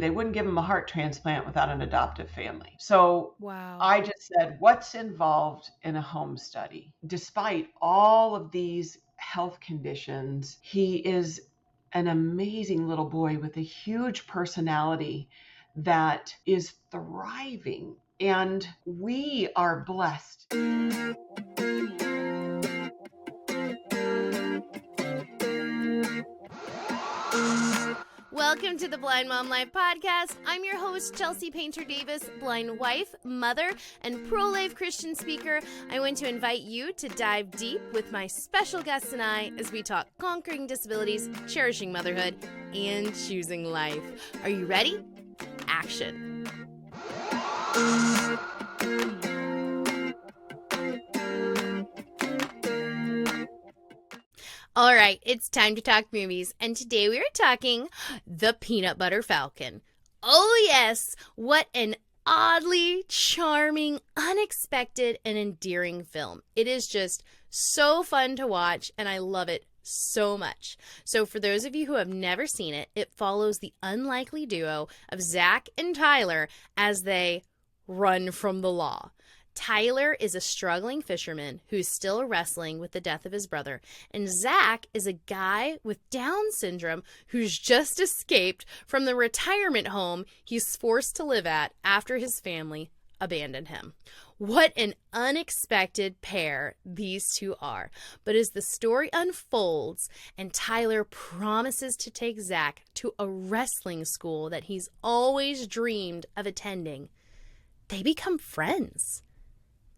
They wouldn't give him a heart transplant without an adoptive family. So Wow. I just said, what's involved in a home study? Despite all of these health conditions, he is an amazing little boy with a huge personality that is thriving. And we are blessed. Welcome to the Blind Mom Life Podcast. I'm your host, Chelsey Painter Davis, blind wife, mother, and pro-life Christian speaker. I want to invite you to dive deep with my special guests and I as we talk conquering disabilities, cherishing motherhood, and choosing life. Are you ready? Action. All right, it's time to talk movies, and today we are talking The Peanut Butter Falcon. Oh yes, what an oddly charming, unexpected, and endearing film. It is just so fun to watch, and I love it so much. So for those of you who have never seen it, it follows the unlikely duo of Zach and Tyler as they run from the law. Tyler is a struggling fisherman who's still wrestling with the death of his brother, and Zach is a guy with Down syndrome who's just escaped from the retirement home he's forced to live at after his family abandoned him. What an unexpected pair these two are. But as the story unfolds and Tyler promises to take Zach to a wrestling school that he's always dreamed of attending, they become friends.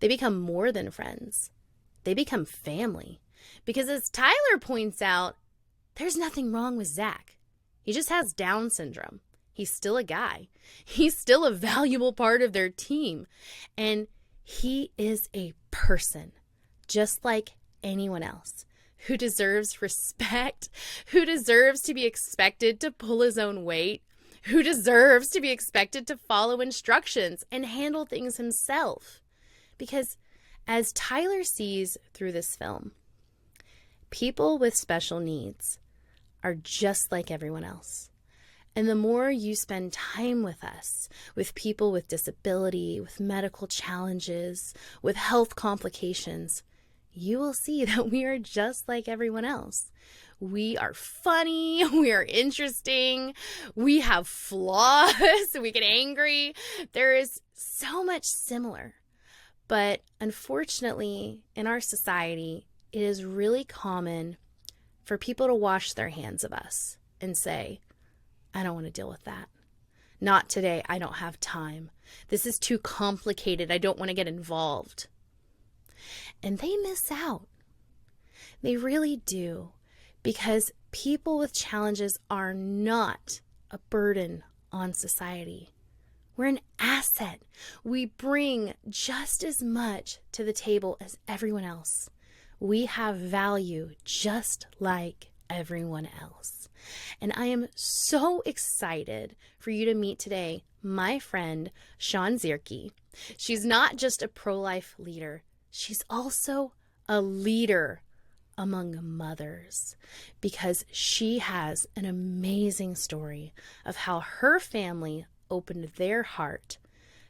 They become more than friends. They become family. Because as Tyler points out, there's nothing wrong with Zach. He just has Down syndrome. He's still a guy. He's still a valuable part of their team. And he is a person, just like anyone else, who deserves respect, who deserves to be expected to pull his own weight, who deserves to be expected to follow instructions and handle things himself. Because as Tyler sees through this film, people with special needs are just like everyone else. And the more you spend time with us, with people with disability, with medical challenges, with health complications, you will see that we are just like everyone else. We are funny, we are interesting, we have flaws, we get angry. There is so much similar. But unfortunately, in our society, it is really common for people to wash their hands of us and say, I don't want to deal with that. Not today. I don't have time. This is too complicated. I don't want to get involved. And they miss out. They really do. Because people with challenges are not a burden on society. We're an asset. We bring just as much to the table as everyone else. We have value just like everyone else. And I am so excited for you to meet today my friend, Shawn Zierke. She's not just a pro-life leader. She's also a leader among mothers because she has an amazing story of how her family opened their heart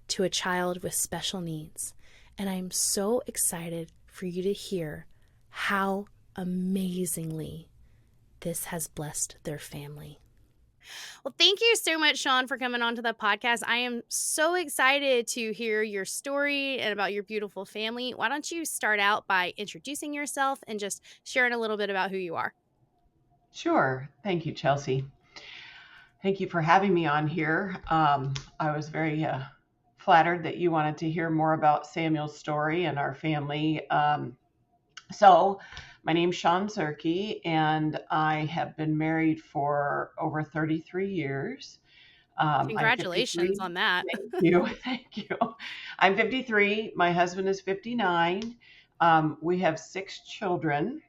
to a child with special needs. And I'm so excited for you to hear how amazingly this has blessed their family. Well, thank you so much, Shawn, for coming on to the podcast. I am so excited to hear your story and about your beautiful family. Why don't you start out by introducing yourself and just sharing a little bit about who you are? Sure. Thank you, Chelsey. Thank you for having me on here. I was very flattered that you wanted to hear more about Samuel's story and our family. So my name's Shawn Zierke, and I have been married for over 33 years. I'm Congratulations 53. on that. Thank you. Thank you. I'm 53. My husband is 59. We have 6 children,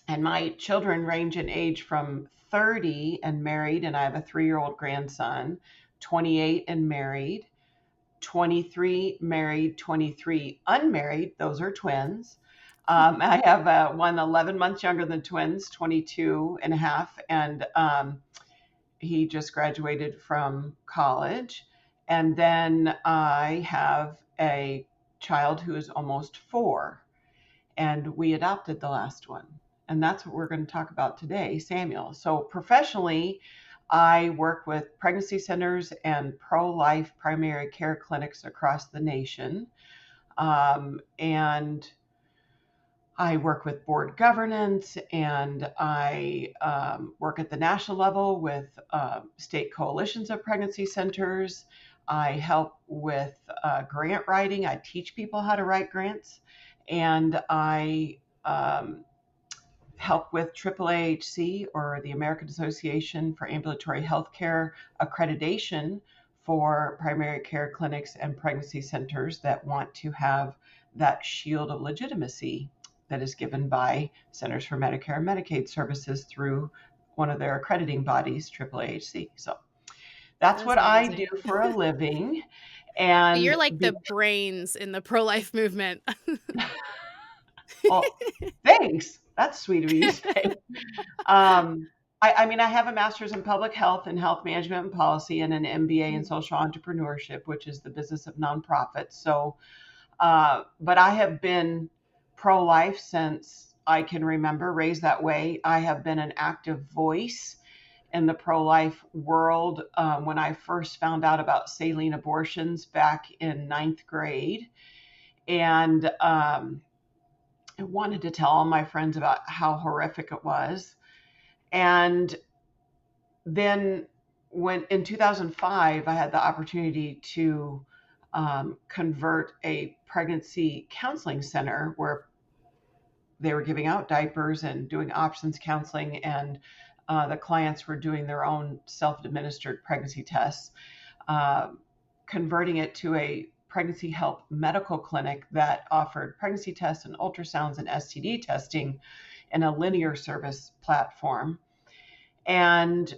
and my children range in age from 30 and married, and I have a 3-year-old grandson, 28 and married, 23 married, 23 unmarried. Those are twins. I have one 11 months younger than twins, 22 and a half, and he just graduated from college. And then I have a child who is almost 4, and we adopted the last one. And that's what we're going to talk about today, Samuel. So, professionally, I work with pregnancy centers and pro life primary care clinics across the nation. And I work with board governance, and I work at the national level with state coalitions of pregnancy centers. I help with grant writing. I teach people how to write grants, and I help with AAAHC, or the American Association for Ambulatory Healthcare, accreditation for primary care clinics and pregnancy centers that want to have that shield of legitimacy that is given by Centers for Medicare and Medicaid Services through one of their accrediting bodies, AAAHC. So that's what I do for a living. So you're And like the brains in the pro-life movement. oh, thanks. That's sweet of you to say. I mean, I have a master's in public health and health management and policy, and an MBA in social entrepreneurship, which is the business of nonprofits. So, but I have been pro-life since I can remember, raised that way. I have been an active voice in the pro-life world when I first found out about saline abortions back in 9th grade. And I wanted to tell all my friends about how horrific it was. And then when in 2005, I had the opportunity to convert a pregnancy counseling center where they were giving out diapers and doing options counseling, and the clients were doing their own self-administered pregnancy tests, uh, converting it to a pregnancy help medical clinic that offered pregnancy tests and ultrasounds and STD testing in a linear service platform. And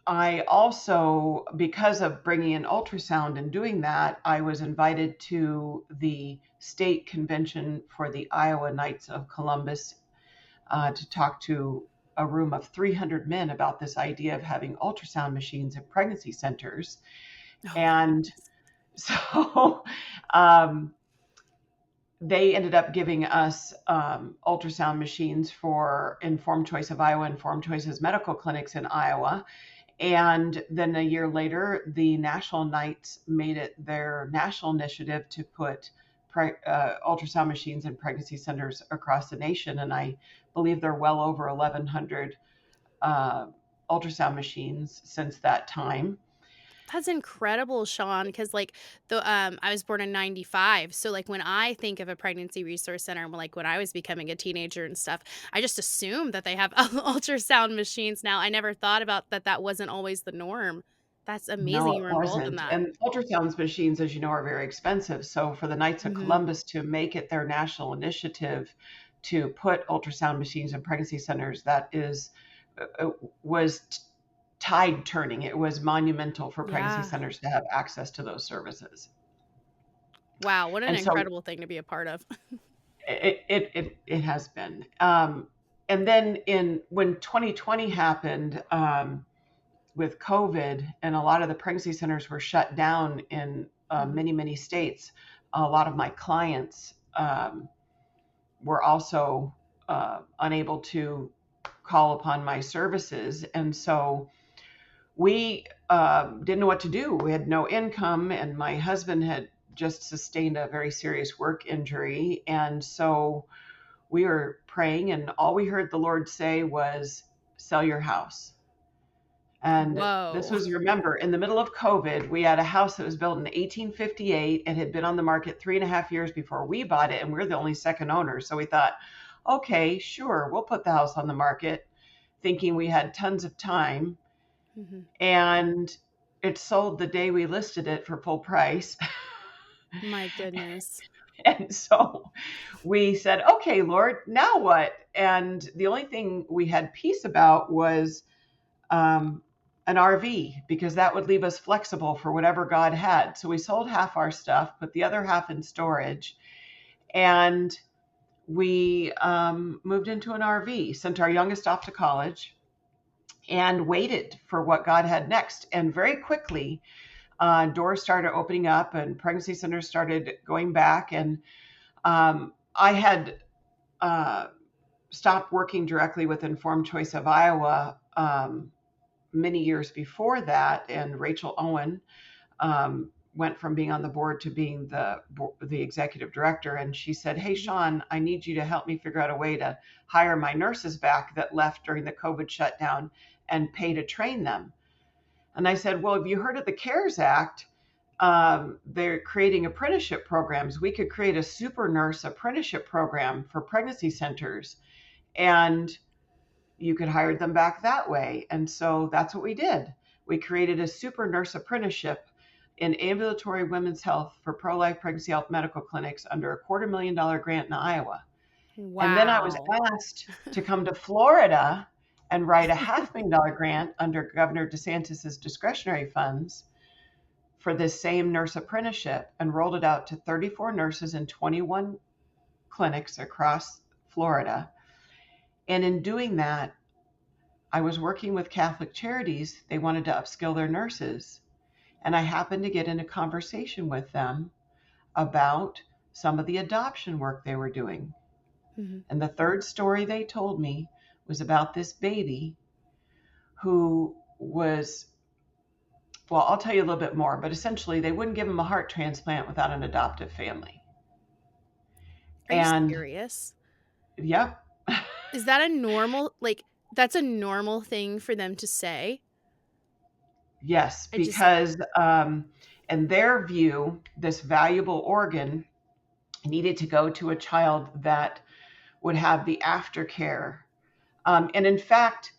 I also, because of bringing in ultrasound and doing that, I was invited to the state convention for the Iowa Knights of Columbus to talk to a room of 300 men about this idea of having ultrasound machines in pregnancy centers. Oh, And so they ended up giving us ultrasound machines for Informed Choice of Iowa, Informed Choices medical clinics in Iowa. And then a year later, the National Knights made it their national initiative to put ultrasound machines in pregnancy centers across the nation. And I believe there are well over 1,100 ultrasound machines since that time. that's incredible, Shawn, because like I was born in 95. So like when I think of a pregnancy resource center, like when I was becoming a teenager and stuff, I just assume that they have ultrasound machines now. I never thought about that wasn't always the norm. That's amazing No, you it were involved in wasn't. that. And ultrasound machines, as you know, are very expensive. So for the Knights of Hmm. Columbus to make it their national initiative to put ultrasound machines in pregnancy centers, that is was tide turning. It was monumental for pregnancy Yeah. centers to have access to those services. Wow, what an And so incredible thing to be a part of. it has been. And then when 2020 happened, with COVID, and a lot of the pregnancy centers were shut down in Mhm. many states, a lot of my clients were also unable to call upon my services. And so we didn't know what to do. We had no income, and my husband had just sustained a very serious work injury. And so we were praying, and all we heard the Lord say was, sell your house. And this Whoa. was, remember, in the middle of COVID. We had a house that was built in 1858 and had been on the market 3.5 years before we bought it. And we're the only second owners. So we thought, okay, sure, we'll put the house on the market, thinking we had tons of time. Mhm. And it sold the day we listed it for full price. My goodness. And so we said, okay, Lord, now what? And the only thing we had peace about was um, an RV, because that would leave us flexible for whatever God had. So we sold half our stuff, put the other half in storage, and we moved into an RV, sent our youngest off to college, and waited for what God had next. And very quickly, doors started opening up and pregnancy centers started going back. And I had stopped working directly with Informed Choice of Iowa many years before that. And Rachel Owen went from being on the board to being the executive director. And she said, "Hey, Shawn, I need you to help me figure out a way to hire my nurses back that left during the COVID shutdown and pay to train them." And I said, "Well, have you heard of the CARES Act? They're creating apprenticeship programs. We could create a super nurse apprenticeship program for pregnancy centers, and you could hire them back that way." And so that's what we did. We created a super nurse apprenticeship in ambulatory women's health for pro-life pregnancy health medical clinics under a $250,000 grant in Iowa. And then I was Wow. asked to come to Florida and write a $500,000 grant under Governor DeSantis's discretionary funds for this same nurse apprenticeship, and rolled it out to 34 nurses in 21 clinics across Florida. And in doing that, I was working with Catholic Charities. They wanted to upskill their nurses. And I happened to get in a conversation with them about some of the adoption work they were doing. Mm-hmm. And the third story they told me was about this baby who was, well, I'll tell you a little bit more, but essentially they wouldn't give him a heart transplant without an adoptive family. Are you And serious? yep. Is that a normal, that's a normal thing for them to say? Yes, I just, because in their view, this valuable organ needed to go to a child that would have the aftercare. And in fact,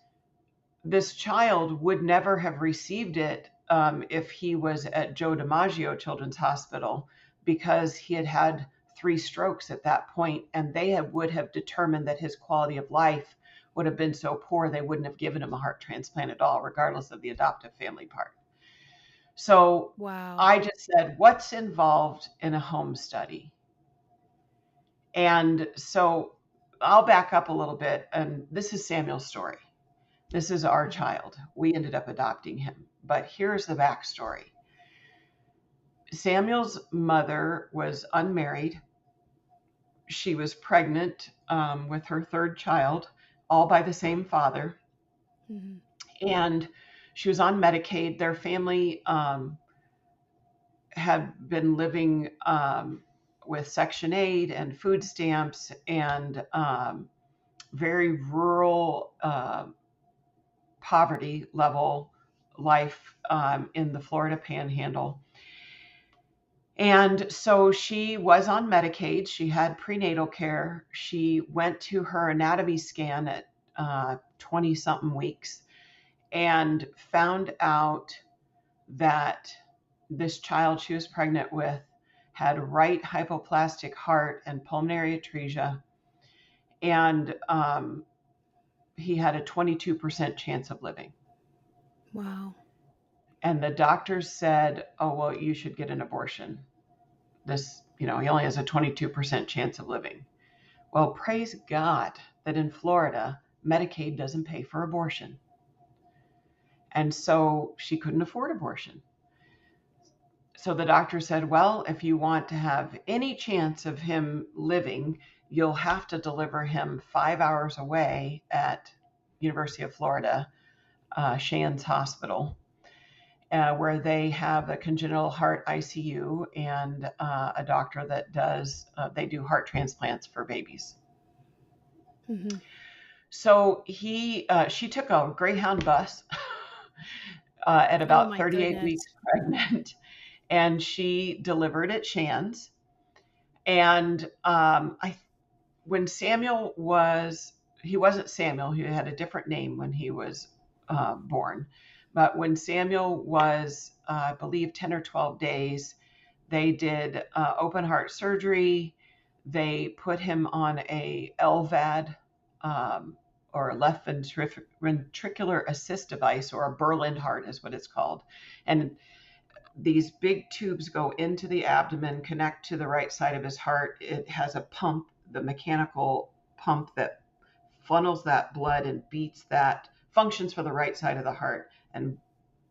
this child would never have received it if he was at Joe DiMaggio Children's Hospital, because he had had 3 strokes at that point, and they would have determined that his quality of life would have been so poor they wouldn't have given him a heart transplant at all, regardless of the adoptive family part. So wow. I just said, what's involved in a home study? And so I'll back up a little bit. And this is Samuel's story. This is our child. We ended up adopting him. But here's the backstory. Samuel's mother was unmarried. She was pregnant with her 3rd child, all by the same father. Mm-hmm. And she was on Medicaid. Their family had been living with Section 8 and food stamps and very rural poverty level life in the Florida Panhandle. And so she was on Medicaid. She had prenatal care. She went to her anatomy scan at 20 something weeks and found out that this child she was pregnant with had right hypoplastic heart and pulmonary atresia. And he had a 22% chance of living. Wow. And the doctors said, "Oh, well, you should get an abortion. He only has a 22% chance of living." Well, praise God that in Florida, Medicaid doesn't pay for abortion. And so she couldn't afford abortion. So the doctor said, "Well, if you want to have any chance of him living, you'll have to deliver him 5 hours away at University of Florida, Shands Hospital, where they have a congenital heart ICU and a doctor that they do heart transplants for babies." Mm-hmm. So she took a Greyhound bus at Oh about my 38 goodness. weeks pregnant, and she delivered at Shands. And when Samuel he wasn't Samuel, he had a different name when he was born. But when Samuel was, I believe, 10 or 12 days, they did open heart surgery. They put him on a LVAD, or a left ventricular assist device, or a Berlin heart is what it's called. And these big tubes go into the abdomen, connect to the right side of his heart. It has a pump, the mechanical pump that funnels that blood and beats that functions for the right side of the heart and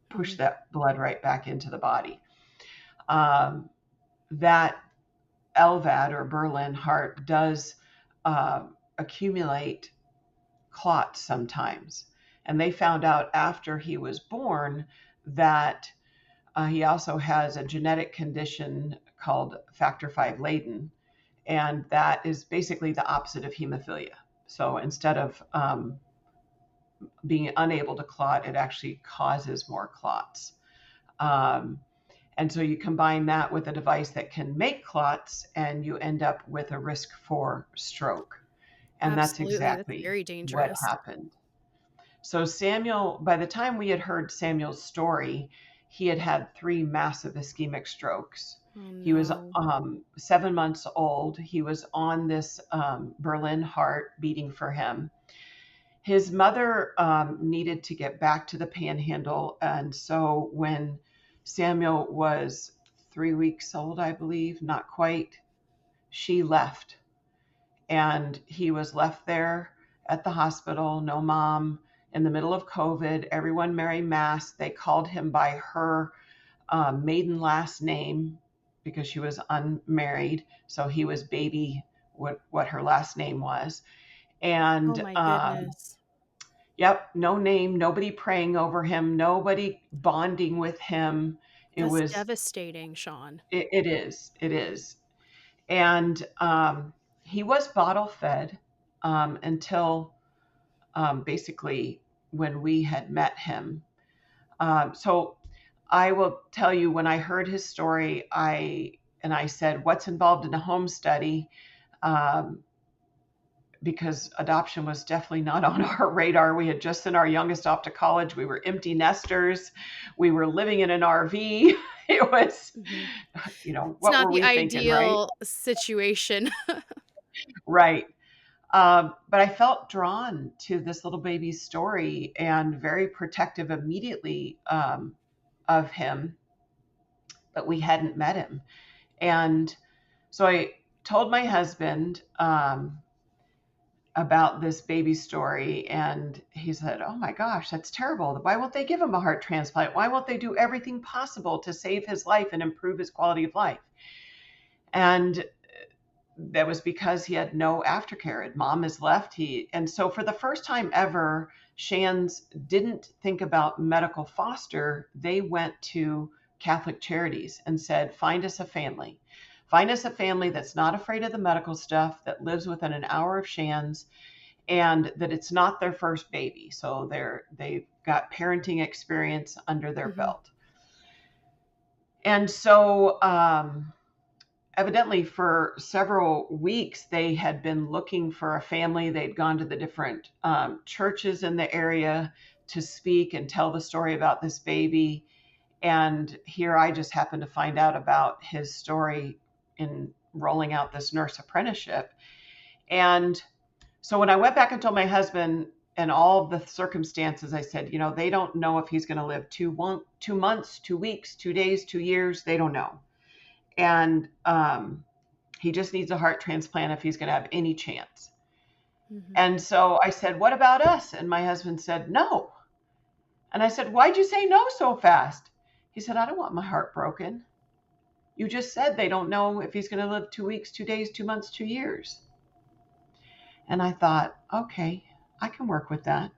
push that blood right back into the body. That LVAD or Berlin heart does accumulate clots sometimes. And they found out after he was born that he also has a genetic condition called factor V Leiden, and that is basically the opposite of hemophilia. So instead of being unable to clot, it actually causes more clots. And so you combine that with a device that can make clots, and you end up with a risk for stroke. And that's Absolutely. That's exactly very what dangerous. happened. So Samuel, by the time we had heard Samuel's story, he had had 3 massive ischemic strokes. Oh, He was no. 7 months old. He was on this Berlin heart beating for him. His mother needed to get back to the Panhandle, and so when Samuel was 3 weeks old, I believe, not quite, she left, and he was left there at the hospital, no mom, in the middle of COVID. Everyone Mary Mass. They called him by her maiden last name because she was unmarried, so he was baby, what her last name was. Oh, And my goodness. yep, no name, nobody praying over him, nobody bonding with him. It That's was, devastating, Shawn. it is. And he was bottle fed until basically when we had met him. So I will tell you, when I heard his story, I said, "What's involved in a home study?" Um, because adoption was definitely not on our radar. We had just sent our youngest off to college. We were empty nesters. We were living in an RV. It was, It's what not were the we thinking, right? ideal situation. Right. But I felt drawn to this little baby's story and very protective immediately of him, but we hadn't met him. And so I told my husband about this baby story, and he said, "Oh my gosh, that's terrible. Why won't they give him a heart transplant? Why won't they do everything possible to save his life and improve his quality of life?" And that was because he had no aftercare. Mom is left. And so for the first time ever, Shands didn't think about medical foster. They went to Catholic Charities and said, "Find us a family. Find us a family that's not afraid of the medical stuff, that lives within an hour of Shands, and that it's not their first baby. So they've got parenting experience under their Mhm. belt." And so evidently for several weeks they had been looking for a family. They'd gone to the different churches in the area to speak and tell the story about this baby. And here I just happened to find out about his story in rolling out this nurse apprenticeship. And so when I went back and told my husband and all of the circumstances, I said, they don't know if he's going to live 2 months, 2 weeks, 2 days, 2 years. They don't know. And he just needs a heart transplant if he's going to have any chance. Mhm. And so I said, "What about us?" And my husband said, "No." And I said, "Why'd you say no so fast?" He said, "I don't want my heart broken. You just said they don't know if he's going to live 2 weeks, 2 days, 2 months, 2 years." And I thought, okay, I can work with that.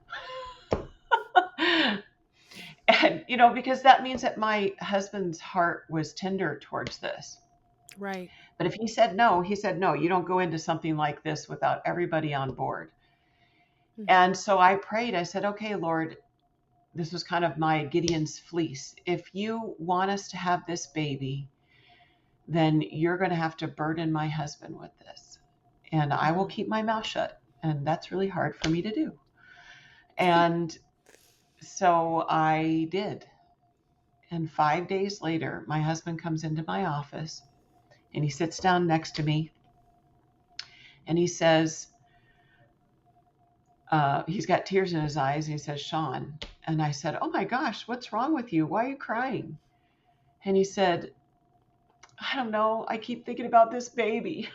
And, because that means that my husband's heart was tender towards this. Right. But if he said no, you don't go into something like this without everybody on board. Mhm. And so I prayed. I said, "Okay, Lord," this was kind of my Gideon's fleece. "If you want us to have this baby, then you're going to have to burden my husband with this. And I will keep my mouth shut." And that's really hard for me to do. And so I did. And 5 days later, my husband comes into my office and he sits down next to me and he says, he's got tears in his eyes, and he says, "Shawn." And I said, "Oh my gosh, what's wrong with you? Why are you crying?" And he said, "I don't know. I keep thinking about this baby.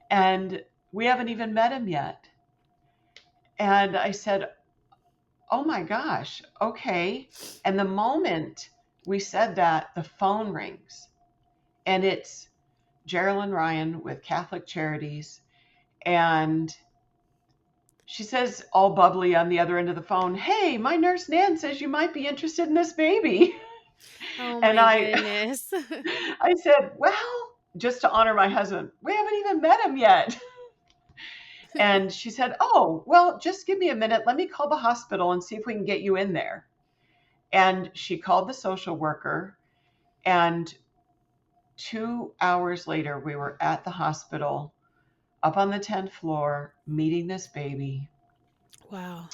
And we haven't even met him yet." And I said, oh my gosh, okay. And the moment we said that, the phone rings, and it's Geraldine Ryan with Catholic Charities. And she says, all bubbly on the other end of the phone, "Hey, my nurse Nan says you might be interested in this baby." Oh And my goodness. I said, "Well, just to honor my husband, we haven't even met him yet." And she said, "Oh, well, just give me a minute. Let me call the hospital and see if we can get you in there." And she called the social worker, and 2 hours later, we were at the hospital up on the 10th floor meeting this baby. Wow.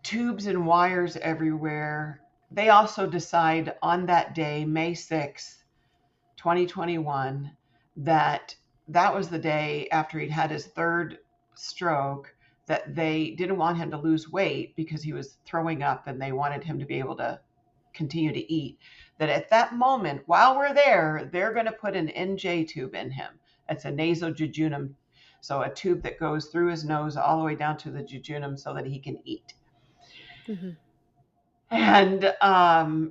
Tubes and wires everywhere. They also decide on that day, May 6th, 2021, that that was the day after he'd had his third stroke, that they didn't want him to lose weight because he was throwing up and they wanted him to be able to continue to eat. That at that moment, while we're there, they're going to put an NJ tube in him. It's a nasojejunum, so a tube that goes through his nose all the way down to the jejunum so that he can eat. Mm-hmm. And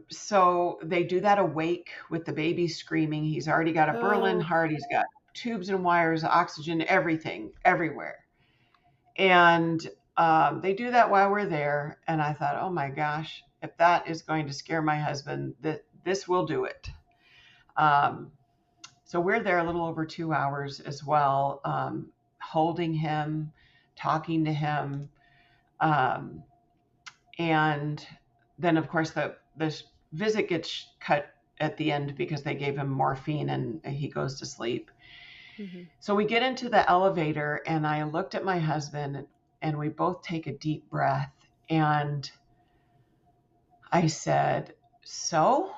so they do that awake with the baby screaming. He's already got a Berlin Oh. heart. He's got tubes and wires, oxygen, everything, everywhere. And they do that while we're there. And I thought, oh my gosh, if that is going to scare my husband, this will do it. Um, so we're there a little over 2 hours as well, holding him, talking to him. Um, and then, of course, this visit gets cut at the end because they gave him morphine and he goes to sleep. Mm-hmm. So we get into the elevator, and I looked at my husband, and we both take a deep breath. And I said, "So?"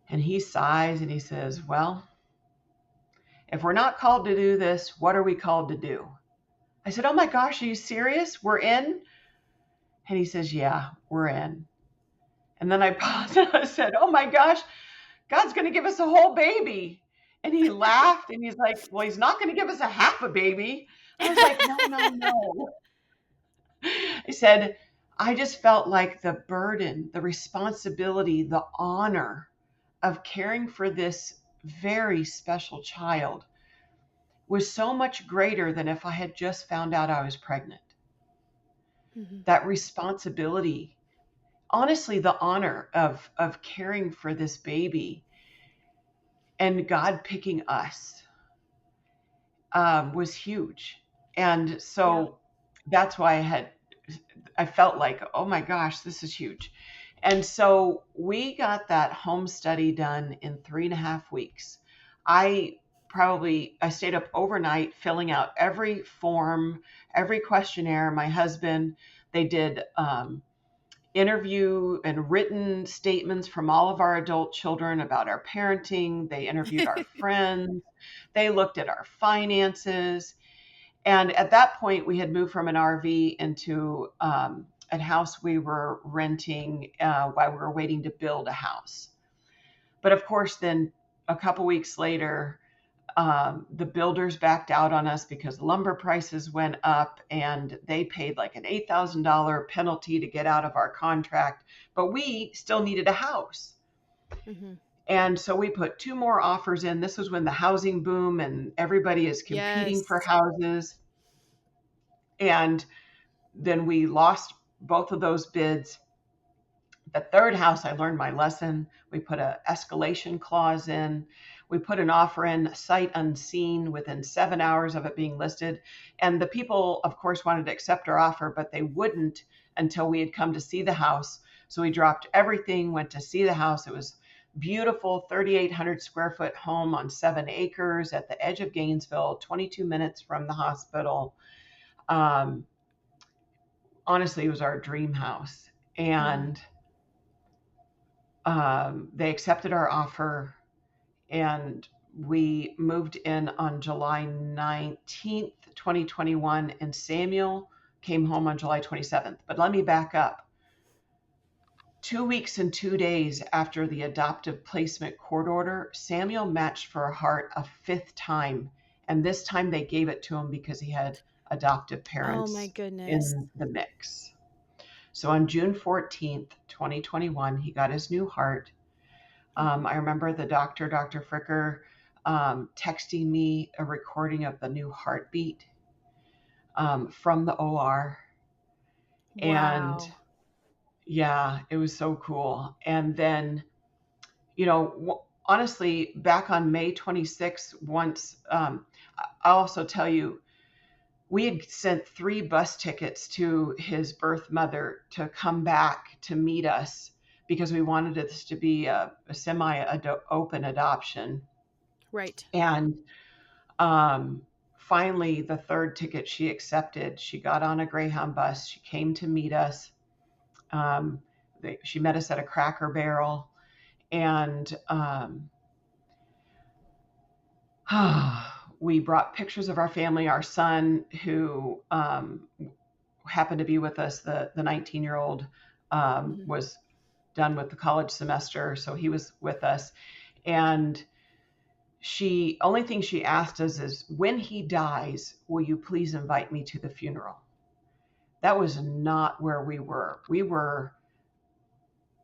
And he sighs and he says, "Well, if we're not called to do this, what are we called to do?" I said, "Oh my gosh, are you serious? We're in?" And he says, "Yeah, we're in." And then I paused and I said, "Oh my gosh, God's going to give us a whole baby." And he laughed and he's like, "Well, he's not going to give us a half a baby." I was like, "No, no, no." I said, I just felt like the burden, the responsibility, the honor of caring for this very special child was so much greater than if I had just found out I was pregnant. Mm-hmm. That responsibility, honestly, the honor of caring for this baby and God picking us was huge. And Yeah. so that's why I felt like, oh my gosh, this is huge. And so we got that home study done in 3.5 weeks. I stayed up overnight filling out every form, every questionnaire. My husband, they did interview and written statements from all of our adult children about our parenting. They interviewed our friends. They looked at our finances. And at that point, we had moved from an RV into a house we were renting while we were waiting to build a house. But of course, then a couple weeks later, the builders backed out on us because lumber prices went up and they paid like an $8,000 penalty to get out of our contract. But we still needed a house. Mm-hmm. And so we put two more offers in. This was when the housing boom and everybody is competing for Yes. houses. And then we lost both of those bids. The third house, I learned my lesson. We put an escalation clause in. We put an offer in sight unseen within 7 hours of it being listed. And the people, of course, wanted to accept our offer, but they wouldn't until we had come to see the house. So we dropped everything, went to see the house. It was beautiful, 3,800 square foot home on 7 acres at the edge of Gainesville, 22 minutes from the hospital. Um, Honestly, it was our dream house. Mm-hmm. And they accepted our offer, and we moved in on July 19th, 2021, and Samuel came home on July 27th. But let me back up. 2 weeks and 2 days after the adoptive placement court order, Samuel matched for a heart a fifth time. And this time they gave it to him because he had adoptive Oh my parents goodness. in the mix. So on June 14th, 2021, he got his new heart. Mhm. I remember the doctor, Dr. Fricker, texting me a recording of the new heartbeat from the OR. And Wow. yeah, it was so cool. And then, honestly, back on May 26th, once, I'll also tell you, we had sent 3 bus tickets to his birth mother to come back to meet us because we wanted this to be a semi open adoption. Right. And um, finally, the third ticket she accepted. She got on a Greyhound bus. She came to meet us. Um, she met us at a Cracker Barrel. And we brought pictures of our family. Our son, who happened to be with us, the 19-year-old, Mhm. was done with the college semester, so he was with us. And she only thing she asked us is, when he dies, will you please invite me to the funeral? That was not where we were. We were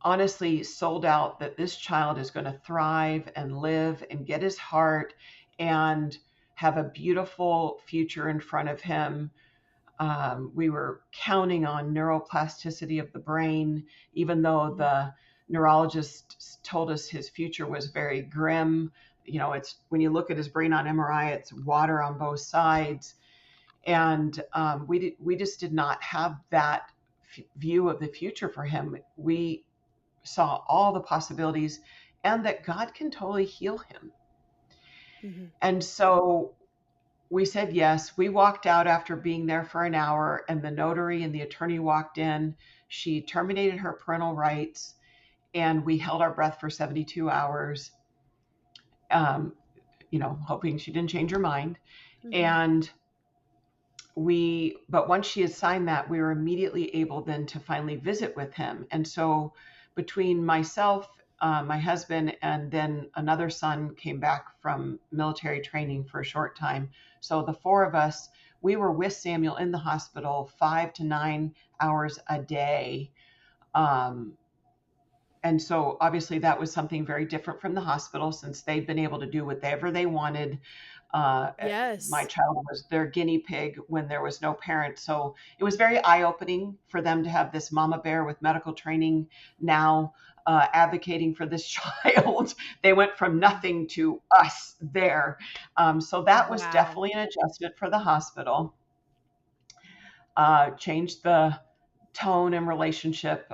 honestly sold out that this child is going to thrive and live and get his heart and have a beautiful future in front of him. We were counting on neuroplasticity of the brain, even though Mhm. the neurologist told us his future was very grim. It's when you look at his brain on MRI, it's water on both sides, and we just did not have that view of the future for him. We saw all the possibilities, and that God can totally heal him. Mhm. And so we said yes. We walked out after being there for an hour, and the notary and the attorney walked in. She terminated her parental rights, and we held our breath for 72 hours, um, hoping she didn't change her mind. Mhm. And but once she had signed that, we were immediately able then to finally visit with him. And so between myself, my husband, and then another son came back from military training for a short time. So the four of us, we were with Samuel in the hospital 5 to 9 hours a day. Um, and so obviously that was something very different from the hospital, since they've been able to do whatever they wanted. Uh, my Yes. child was their guinea pig when there was no parent. So it was very eye opening for them to have this mama bear with medical training now advocating for this child. They went from Mhm. nothing to us there. So that was Wow. definitely an adjustment for the hospital. Changed the tone and relationship,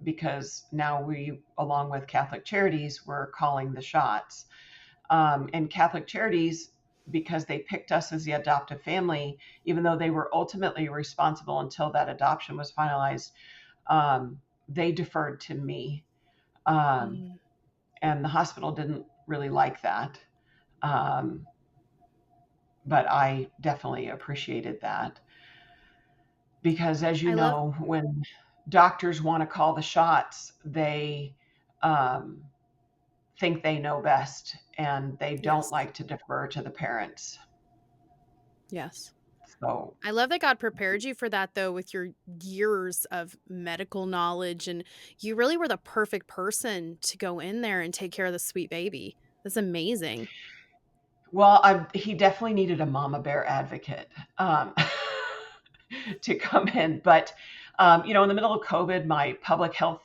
because now we, along with Catholic Charities, were calling the shots. And Catholic Charities, because they picked us as the adoptive family, even though they were ultimately responsible until that adoption was finalized, they deferred to me. Um, Mm. and the hospital didn't really like that. Um, but I definitely appreciated that, because, as you I love know, when doctors want to call the shots, they um, think they know best, and they don't yes. like to defer to the parents. Yes. So, I love that God prepared you for that, though, with your years of medical knowledge, and you really were the perfect person to go in there and take care of the sweet baby. That's amazing. well, he definitely needed a mama bear advocate um, to come in. But, in the middle of COVID, my public health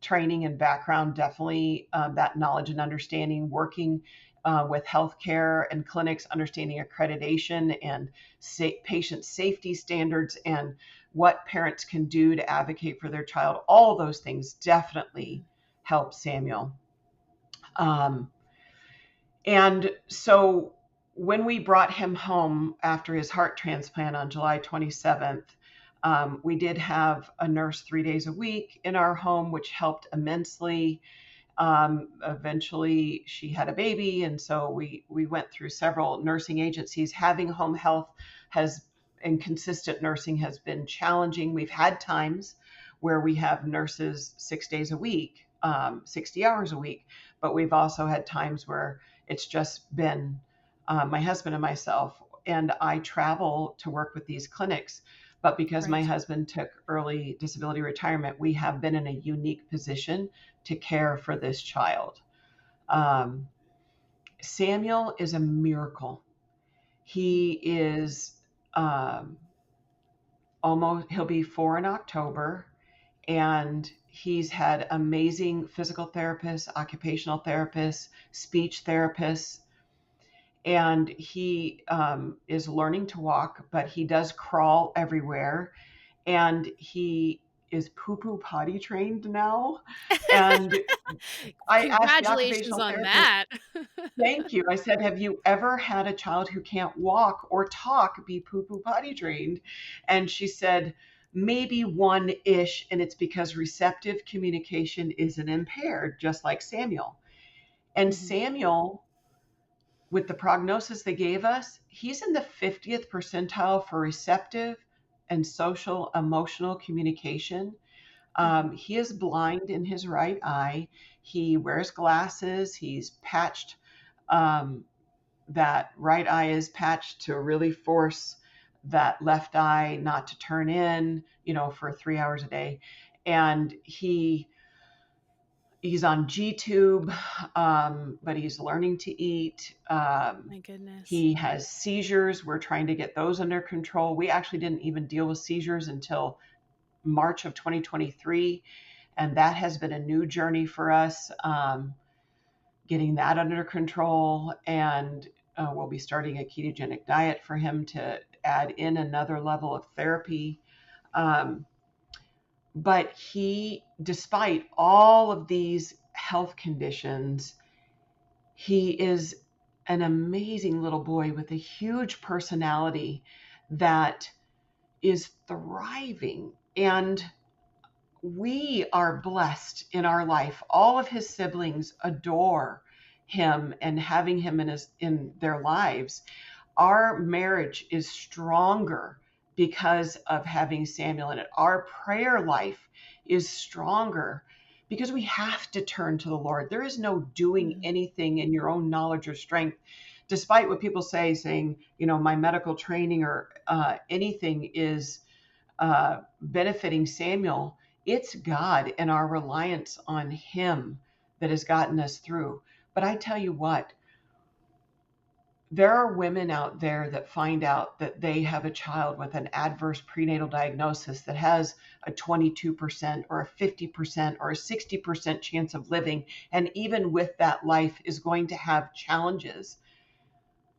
training and background definitely, that knowledge and understanding, working with healthcare and clinics, understanding accreditation and patient safety standards, and what parents can do to advocate for their child. All those things definitely Mhm. help Samuel. Um, And so when we brought him home after his heart transplant on July 27th, we did have a nurse 3 days a week in our home, which helped immensely. Eventually, she had a baby, and so we went through several nursing agencies. Having home health has and consistent nursing has been challenging. We've had times where we have nurses 6 days a week, 60 hours a week, but we've also had times where it's just been my husband and myself. and I travel to work with these clinics. But because my Right. husband took early disability retirement, we have been in a unique position to care for this child. Um, Samuel is a miracle. He is um, he'll be 4 in October, and he's had amazing physical therapists, occupational therapists, speech therapists, and he is learning to walk, but he does crawl everywhere, and he is poo poo potty trained now. And I asked the Congratulations occupational on therapist, that. thank you. I said, have you ever had a child who can't walk or talk be poo poo potty trained? And she said, maybe one ish. And it's because receptive communication isn't impaired, just like Samuel. And Mhm. Samuel, with the prognosis they gave us, he's in the 50th percentile for receptive and social emotional communication. Mhm. He is blind in his right eye. He wears glasses. He's patched. Um, that right eye is patched to really force that left eye not to turn in, for 3 hours a day. And he's on G tube, but he's learning to eat. My goodness. He has seizures. We're trying to get those under control. We actually didn't even deal with seizures until March of 2023, and that has been a new journey for us. Getting that under control, and we'll be starting a ketogenic diet for him to add in another level of therapy. Um, but he, despite all of these health conditions, he is an amazing little boy with a huge personality that is thriving. And we are blessed in our life. All of his siblings adore him and having him in their lives. Our marriage is stronger because of having Samuel in it. Our prayer life is stronger because we have to turn to the Lord. There is no doing Mhm. anything in your own knowledge or strength, despite what people saying, my medical training or anything is benefiting Samuel. It's God and our reliance on Him that has gotten us through. But I tell you what, there are women out there that find out that they have a child with an adverse prenatal diagnosis that has a 22% or a 50% or a 60% chance of living. And even with that, life is going to have challenges.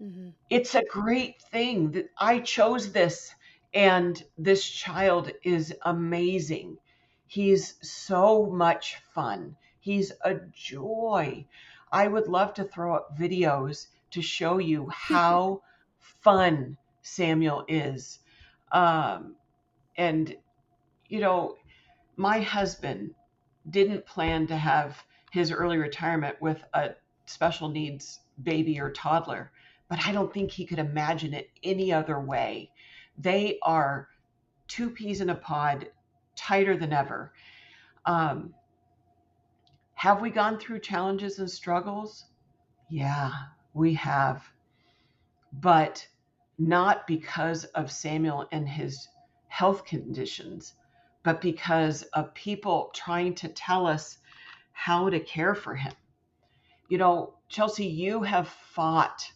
Mhm. It's a great thing that I chose this, and this child is amazing. He's so much fun. He's a joy. I would love to throw up videos to show you how fun Samuel is. Um, and, you know, my husband didn't plan to have his early retirement with a special needs baby or toddler, but I don't think he could imagine it any other way. They are two peas in a pod, tighter than ever. Um, have we gone through challenges and struggles? Yeah, we have, but not because of Samuel and his health conditions, but because of people trying to tell us how to care for him. Chelsey, you have fought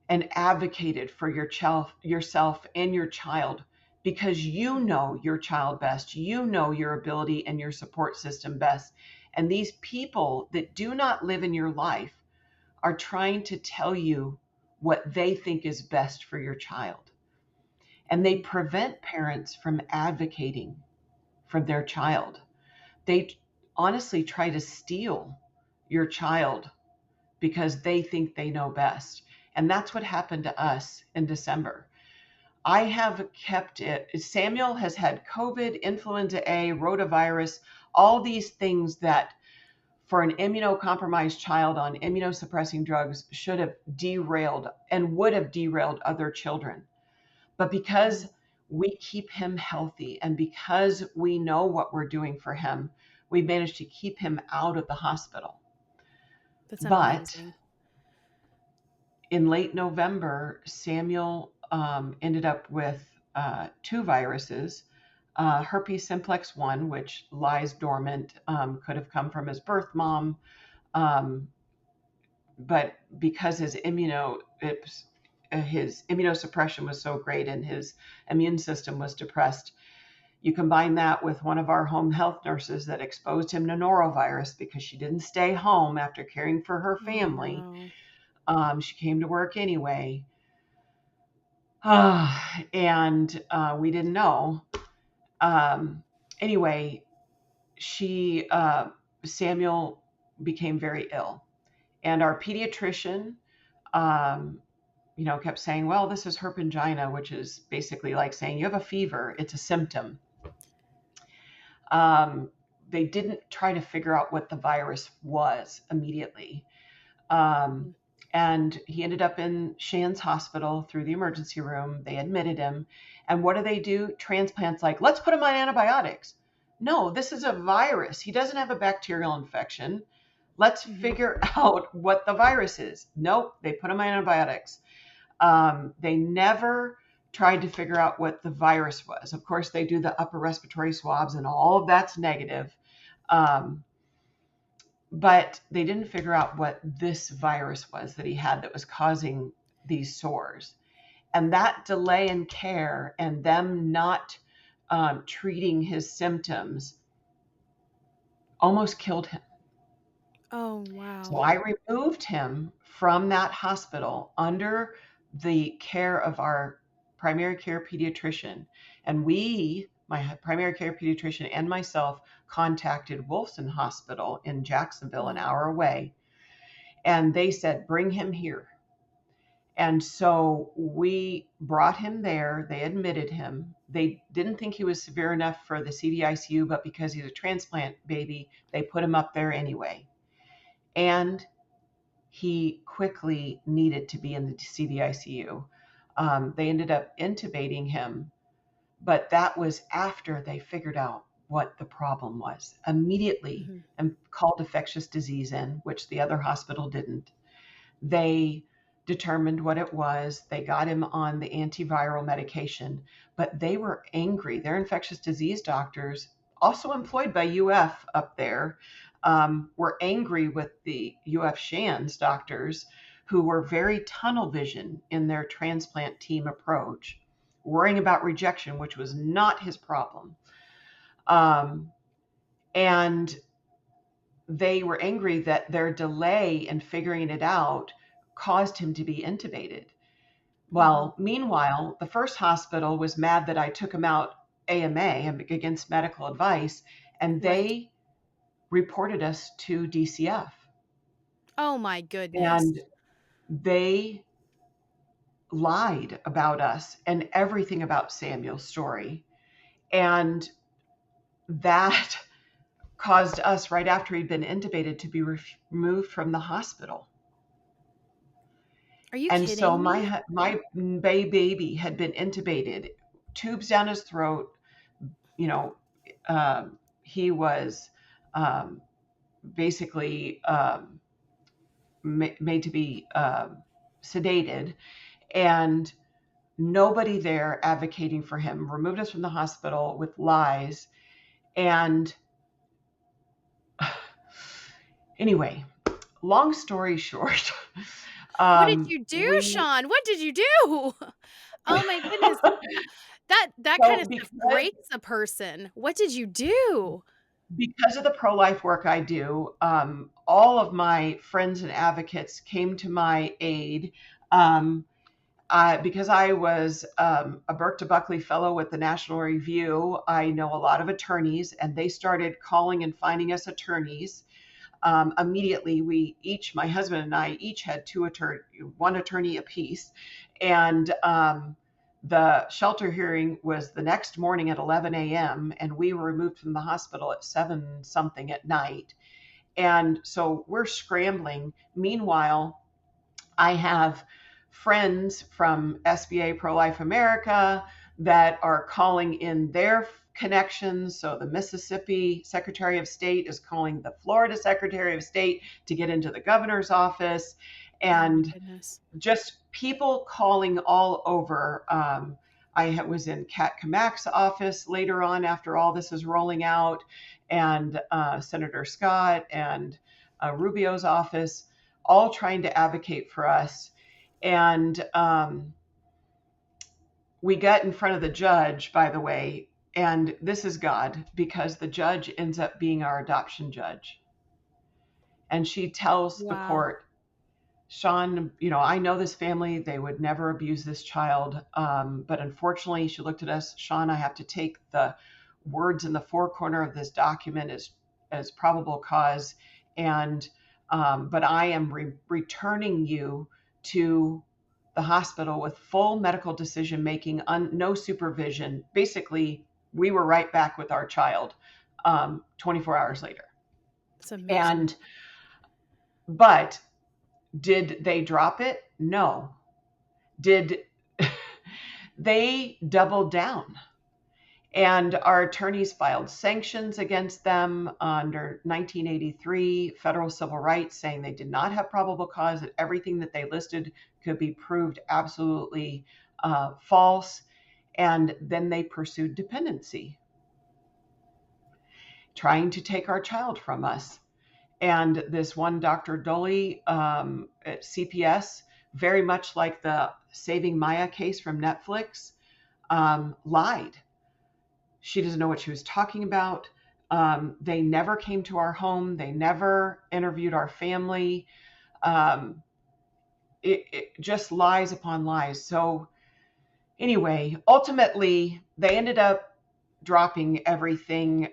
and advocated for yourself and your child because you know your child best. You know your ability and your support system best. And these people that do not live in your life are trying to tell you what they think is best for your child. And they Mhm. prevent parents from advocating for their child. They honestly try to steal your child because they think they know best. And that's what happened to us in December. I have kept it. Samuel has had COVID, influenza A, rotavirus, all these things that for an immunocompromised child on immunosuppressing drugs should have derailed and would have derailed other children. But because Mhm. we keep him healthy and because we know what we're doing for him, we managed to keep him out of the hospital. That's But amazing. in late November, Samuel ended up with two viruses. Herpes simplex 1, which lies dormant, could have come from his birth mom, um, but because his immunosuppression was so great and his immune system was depressed, you combine that with one of our home health nurses that exposed him to norovirus because she didn't stay home after caring for her Oh family. no. She came to work anyway. And we didn't know. Um, anyway, she Samuel became very ill, and our pediatrician, um, kept saying, "Well, this is herpangina," which is basically like saying you have a fever. It's a symptom. Um, they didn't try to figure out what the virus was immediately. Um, and he ended up in Shands Hospital through the emergency room. They admitted him. And what do? Transplants like, let's put him on antibiotics. No, this is a virus. He doesn't have a bacterial infection. Let's Mhm. figure out what the virus is. Nope, they put him on antibiotics. They never tried to figure out what the virus was. Of course, they do the upper respiratory swabs, and all of that's negative. Um, but they didn't figure out what this virus was that he had that was causing these sores. And that delay in care and them not treating his symptoms almost killed him. Oh wow. So I removed him from that hospital under the care of our primary care pediatrician. And my primary care pediatrician and myself, contacted Wolfson Hospital in Jacksonville, an Mhm. hour away. And they said, bring him here. And so we brought him there. They admitted him. They didn't think he was severe enough for the CDICU, but because he's a transplant baby, they put him up there anyway. And he quickly needed to be in the CDICU. They ended up intubating him, but that was after they figured out what the problem was immediately Mhm. and called infectious disease in, which the other hospital didn't. They determined what it was. They got him on the antiviral medication, but they were angry. Their infectious disease doctors, also employed by UF up there, were angry with the UF Shands doctors who were very tunnel vision in their transplant team approach, worrying about rejection, which was not his problem. Um, and they were angry that their delay in figuring it out caused him to be intubated. Mhm. Well, meanwhile, the first hospital was mad that I took him out AMA, against medical advice, and Right. they reported us to DCF. Oh my goodness. And they lied about us and everything about Samuel's story. And that caused us, right after he'd been intubated, to be removed from the hospital. Are you And so kidding me? my baby had been intubated, tubes down his throat. You know, he was um, basically made to be sedated, and nobody there advocating for him. Removed us from the hospital with lies. And anyway, long story short, What did you do, we Shawn? What did you do? Oh my goodness. That kind so of stuff breaks a person. What did you do? because of the pro-life work I do, all of my friends and advocates came to my aid. Um, because I was a Burke to Buckley Fellow with the National Review, I know a lot of attorneys, and they started calling and finding us attorneys. Immediately, my husband and I, each had one attorney apiece, and the shelter hearing was the next morning at 11 a.m., and we were removed from the hospital at 7 something at night. And so we're scrambling. Meanwhile, I have friends from SBA Pro Life America, that are calling in their connections. So the Mississippi Secretary of State is calling the Florida Secretary of State to get into the governor's office, Oh my and goodness. just people calling all over. I was in Kat Kamak's office later on after all this is rolling out, and Senator Scott and Rubio's office, all trying to advocate for us. And we got in front of the judge, by the way, and this is God, because the judge ends up being our adoption judge. And she tells the Wow. court, Shawn, I know this family, they would never abuse this child. But unfortunately, she looked at us, Shawn, I have to take the words in the four corner of this document as probable cause. And, but I am returning you to the hospital with full medical decision making, no supervision. Basically, we were right back with our child 24 hours later. It's amazing. And, but did they drop it? No. Did they double down? And our attorneys filed sanctions against them under 1983 federal civil rights, saying they did not have probable cause, that everything that they listed could be proved absolutely false. And then they pursued dependency, trying to take our child from us. And this one Dr. Dolly at CPS, very much like the Saving Maya case from Netflix, lied. She doesn't know what she was talking about. They never came to our home. They never interviewed our family. It just lies upon lies. So anyway, ultimately, they ended up dropping everything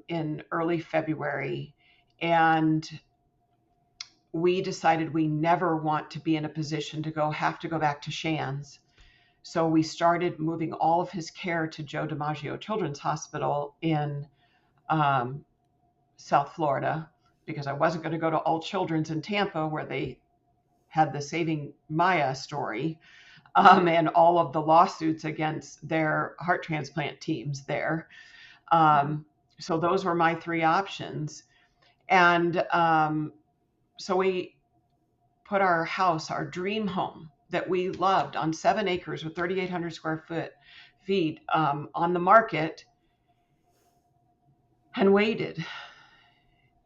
in early February. And we decided we never want to be in a position to have to go back to Shands. So we started moving all of his care to Joe DiMaggio Children's Hospital in South Florida, because I wasn't going to go to All Children's in Tampa, where they had the Saving Maya story and all of the lawsuits against their heart transplant teams there. So those were my three options. And so we put our house, our dream home that we loved, on 7 acres with 3,800 square feet on the market, and waited.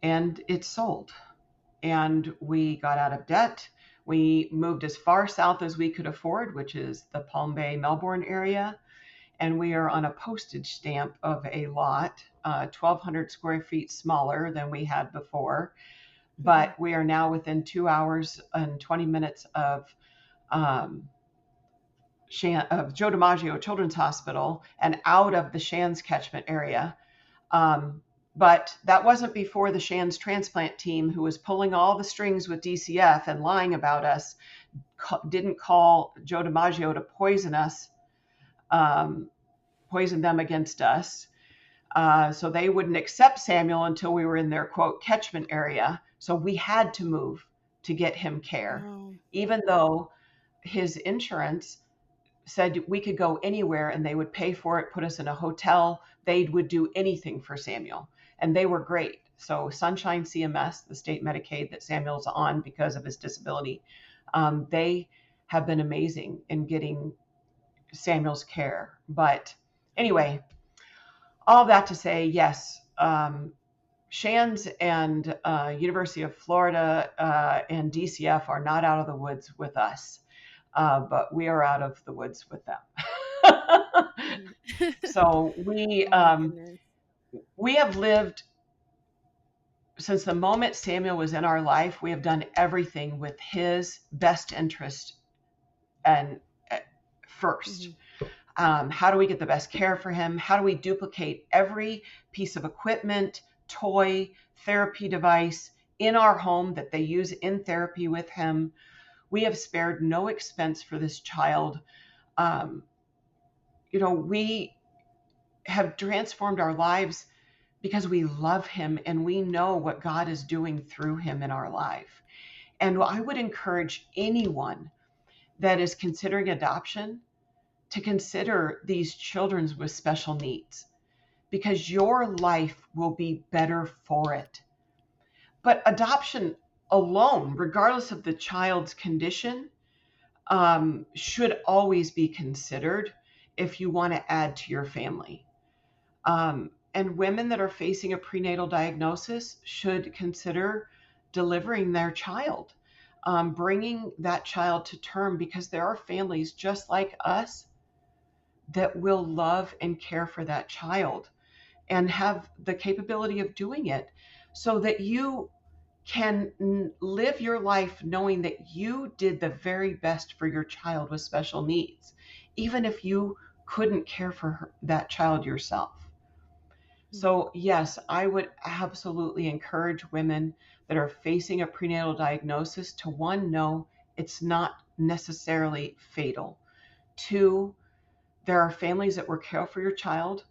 And it sold. And we got out of debt. We moved as far south as we could afford, which is the Palm Bay, Melbourne area. And we are on a postage stamp of a lot, 1,200 square feet smaller than we had before. But we are now within 2 hours and 20 minutes of Joe DiMaggio Children's Hospital and out of the Shands catchment area. But that wasn't before the Shands transplant team, who was pulling all the strings with DCF and lying about us, didn't call Joe DiMaggio to poison us, poison them against us. So they wouldn't accept Samuel until we were in their, quote, catchment area. So we had to move to get him care, even though his insurance said we could go anywhere and they would pay for it, put us in a hotel. They would do anything for Samuel, and they were great. So Sunshine CMS, the state Medicaid that Samuel's on because of his disability, they have been amazing in getting Samuel's care. But anyway, all that to say, yes, Shands and University of Florida and DCF are not out of the woods with us, but we are out of the woods with them. So we have lived, since the moment Samuel was in our life, we have done everything with his best interest and first. How do we get the best care for him? How do we duplicate every piece of equipment, toy, therapy device in our home that they use in therapy with him? We have spared no expense for this child. We have transformed our lives because we love him and we know what God is doing through him in our life. And I would encourage anyone that is considering adoption to consider these children with special needs, because your life will be better for it. But adoption alone, regardless of the child's condition, should always be considered if you want to add to your family. And women that are facing a prenatal diagnosis should consider delivering their child, bringing that child to term, because there are families just like us that will love and care for that child and have the capability of doing it, so that you can live your life knowing that you did the very best for your child with special needs, even if you couldn't care for that child yourself. So, yes, I would absolutely encourage women that are facing a prenatal diagnosis to, one, know it's not necessarily fatal. Two, there are families that will care for your child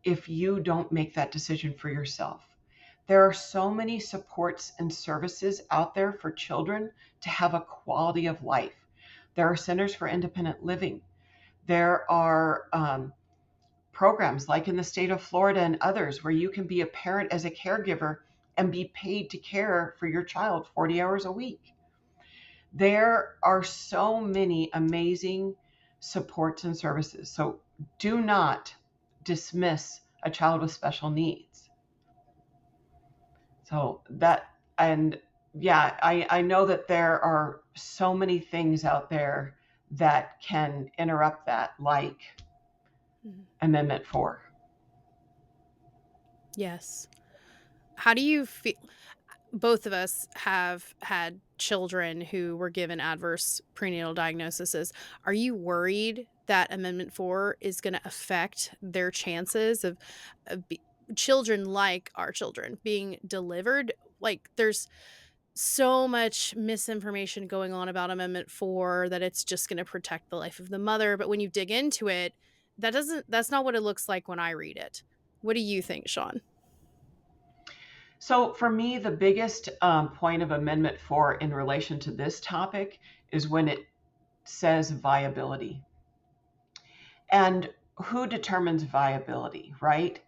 if you don't make that decision for yourself. There are so many supports and services out there for children to have a quality of life. There are centers for independent living. There are programs like in the state of Florida and others where you can be a parent as a caregiver and be paid to care for your child 40 hours a week. There are so many amazing supports and services. So do not dismiss a child with special needs. So that, and yeah, I know that there are so many things out there that can interrupt that, like Amendment 4. Yes. How do you feel? Both of us have had children who were given adverse prenatal diagnoses. Are you worried that Amendment 4 is going to affect their chances of children like our children being delivered? Like, there's so much misinformation going on about Amendment 4 that it's just going to protect the life of the mother. But when you dig into it, that's not what it looks like when I read it. What do you think, Shawn? So for me, the biggest point of Amendment 4 in relation to this topic is when it says viability. And who determines viability, right?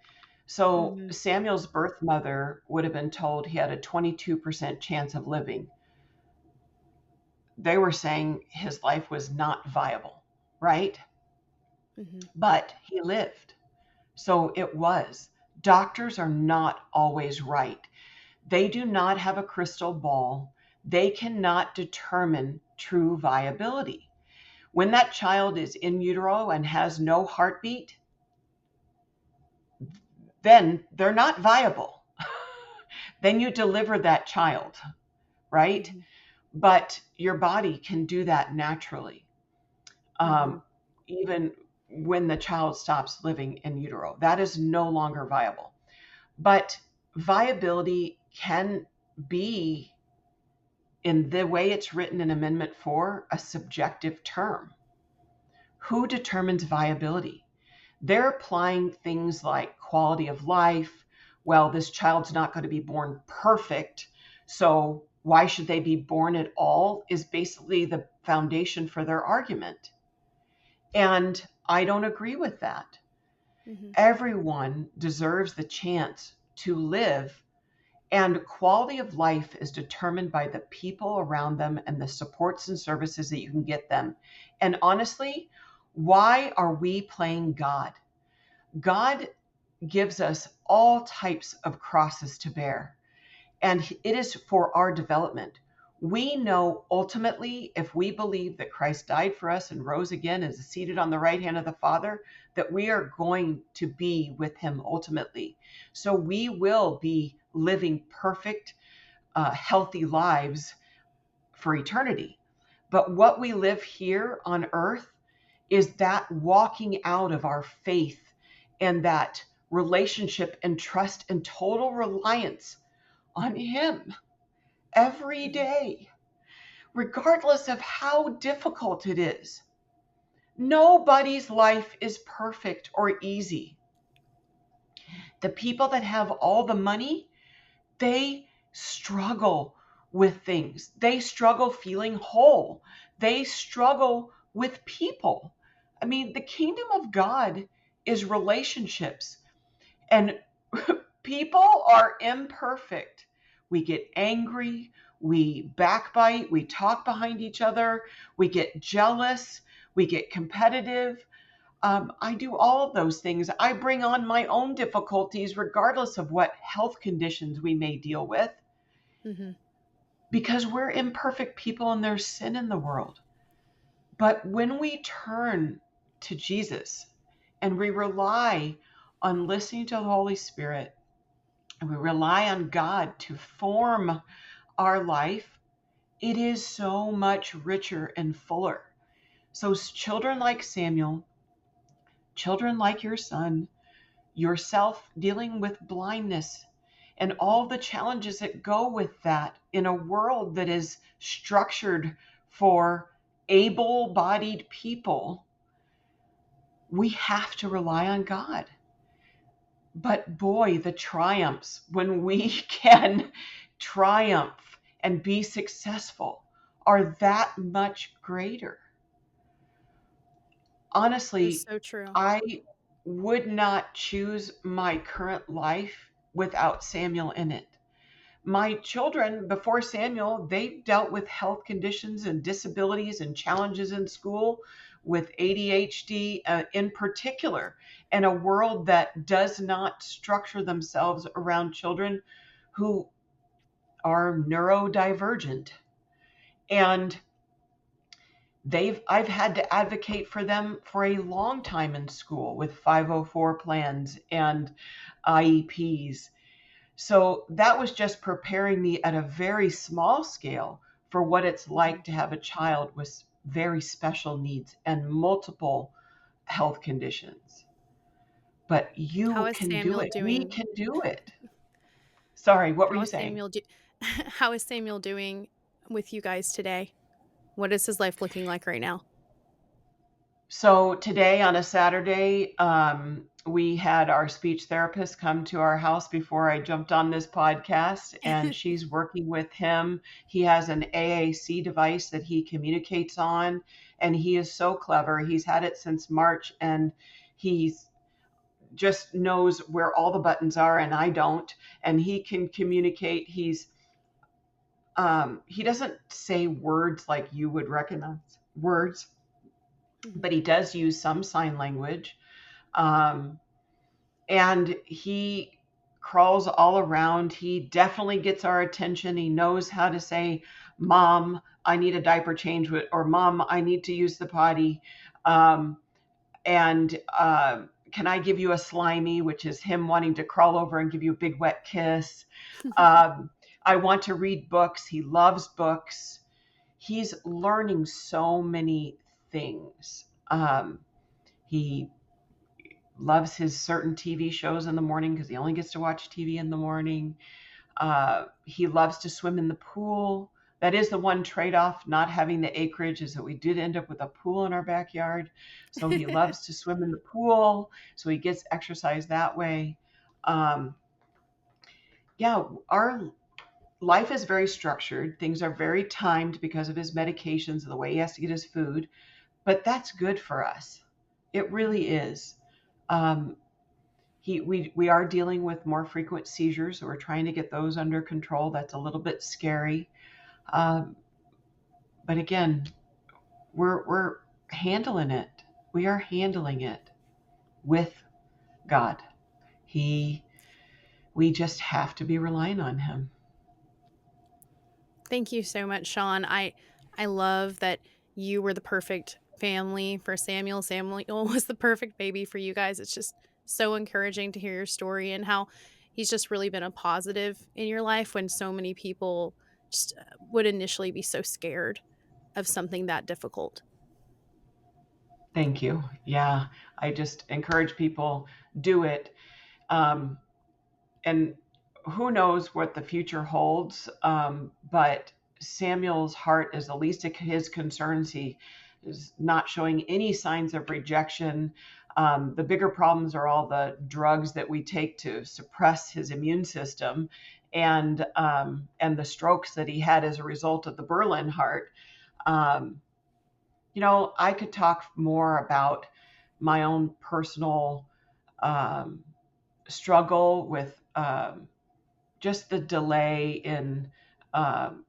So Samuel's birth mother would have been told he had a 22% chance of living. They were saying his life was not viable, right? But he lived. So it was. Doctors are not always right. They do not have a crystal ball. They cannot determine true viability. When that child is in utero and has no heartbeat, then they're not viable. Then you deliver that child, right? But your body can do that naturally, even when the child stops living in utero. That is no longer viable. But viability can be, in the way it's written in Amendment 4, a subjective term. Who determines viability? They're applying things like quality of life. Well, this child's not going to be born perfect, so why should they be born at all, is basically the foundation for their argument. And I don't agree with that. Everyone deserves the chance to live, and quality of life is determined by the people around them and the supports and services that you can get them. And honestly, why are we playing God? God gives us all types of crosses to bear, and it is for our development. We know ultimately, if we believe that Christ died for us and rose again and is seated on the right hand of the Father, that we are going to be with him ultimately. So we will be living perfect, healthy lives for eternity. But what we live here on earth is that walking out of our faith and that relationship and trust and total reliance on him every day, regardless of how difficult it is. Nobody's life is perfect or easy. The people that have all the money, they struggle with things. They struggle feeling whole. They struggle with people. I mean, the kingdom of God is relationships, and people are imperfect. We get angry, we backbite, we talk behind each other, we get jealous, we get competitive. I do all of those things. I bring on my own difficulties, regardless of what health conditions we may deal with, Hmm. because we're imperfect people and there's sin in the world. But when we turn to Jesus and we rely on listening to the Holy Spirit, and we rely on God to form our life, it is so much richer and fuller. So, children like Samuel, children like your son, yourself dealing with blindness, and all the challenges that go with that in a world that is structured for able bodied people, we have to rely on God. But boy, the triumphs when we can triumph and be successful are that much greater. That is Honestly, so true. I would not choose my current life without Samuel in it. My children, before Samuel, they dealt with health conditions and disabilities and challenges in school with ADHD in particular, and a world that does not structure themselves around children who are neurodivergent. And I've had to advocate for them for a long time in school with 504 plans and IEPs. So that was just preparing me at a very small scale for what it's Mhm. like to have a child with very special needs and multiple health conditions. But How you is can do Samuel it. We doing? can do it. Sorry, what were How you is saying? Samuel how is Samuel doing with you guys today? What is his life looking like right now? So today on a Saturday, we had our speech therapist come to our house before I jumped on this podcast, and she's working with him. He has an AAC device that he communicates on, and he is so clever. He's had it since March, and he's just knows where all the buttons are, and I don't. And he can communicate. He doesn't say words like you would recognize words, Mhm. but he does use some sign language. Um, and he crawls all around. He definitely gets our attention. He knows how to say, Mom, I need a diaper change, or Mom, I need to use the potty. Um, and can I give you a slimy, which is him wanting to crawl over and give you a big wet kiss. Um, I want to read books. He loves books. He's learning so many things. He loves his certain TV shows in the morning because he only gets to watch TV in the morning. He loves to swim in the pool. That is the one trade off, not having the acreage, is that we did end up with a pool in our backyard. So he loves to swim in the pool. So he gets exercise that way. Um, yeah, our life is very structured. Things are very timed because of his medications and the way he has to get his food. But that's good for us. It Mhm. really is. Um, we are dealing with more frequent seizures, so we're trying to get those under control. That's a little bit scary, um, but again, we're handling it. We are handling it with God. He We just have to be relying on Him. Thank you so much, Shawn. I love that you were the perfect family for Samuel. Samuel was the perfect baby for you guys. It's just so encouraging to hear your story and how he's just really been a positive in your life when so many people just would initially be so scared of something that difficult. Thank you. Yeah, I just encourage people, do it. Um, and who knows what the future holds. But Samuel's heart is the least of his concerns. He is not showing any signs of rejection. The bigger problems are all the drugs that we take to suppress his immune system, and the strokes that he had as a result of the Berlin heart. Um, I could talk more about my own personal um, struggle with just the delay in um,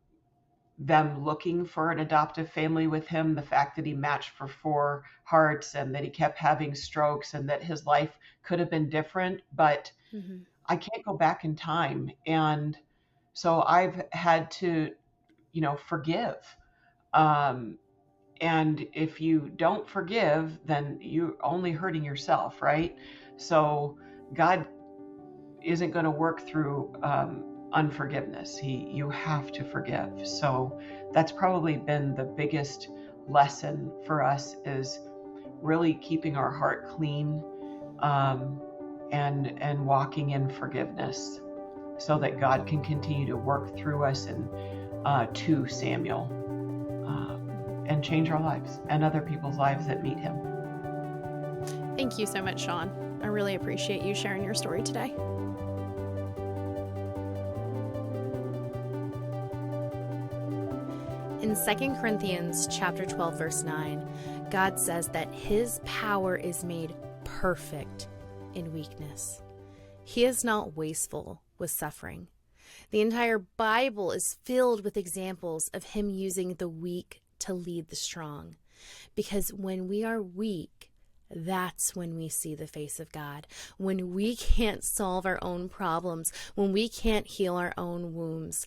them looking for an adoptive family with him, the fact that he matched for 4 hearts and that he kept having strokes and that his life could have been different, but Mm-hmm. I can't go back in time. And so I've had to, forgive. Um, and if you don't forgive, then you're only hurting yourself, right? So God isn't going to work through unforgiveness. You have to forgive. So that's probably been the biggest lesson for us, is really keeping our heart clean, um, and walking in forgiveness, so that God can continue to work through us and to Samuel, and change our lives and other people's lives that meet him. Thank you so much, Shawn. I really appreciate you sharing your story today. In 2 Corinthians chapter 12, verse 9, God says that his power is made perfect in weakness. He is not wasteful with suffering. The entire Bible is filled with examples of him using the weak to lead the strong. Because when we are weak, that's when we see the face of God. When we can't solve our own problems, when we can't heal our own wounds,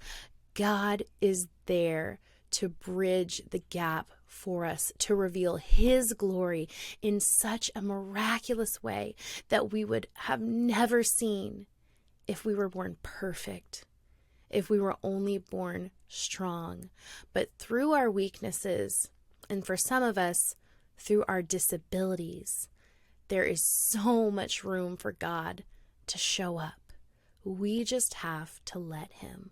God is there to bridge the gap for us, to reveal his glory in such a miraculous way that we would have never seen if we were born perfect, if we were only born strong. But through our weaknesses, and for some of us, through our disabilities, there is so much room for God to show up. We just have to let him.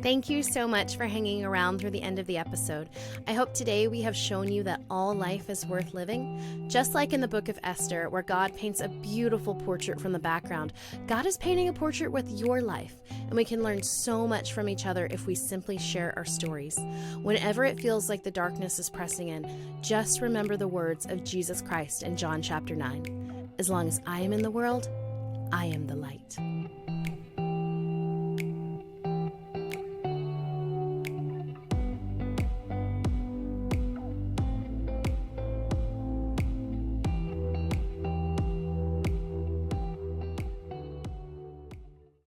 Thank you so much for hanging around through the end of the episode. I hope today we have shown you that all life is worth living. Just like in the book of Esther, where God paints a beautiful portrait from the background, God is painting a portrait with your life, and we can learn so much from each other if we simply share our stories. Whenever it feels like the darkness is pressing in, just remember the words of Jesus Christ in John chapter 9. As long as I am in the world, I am the light.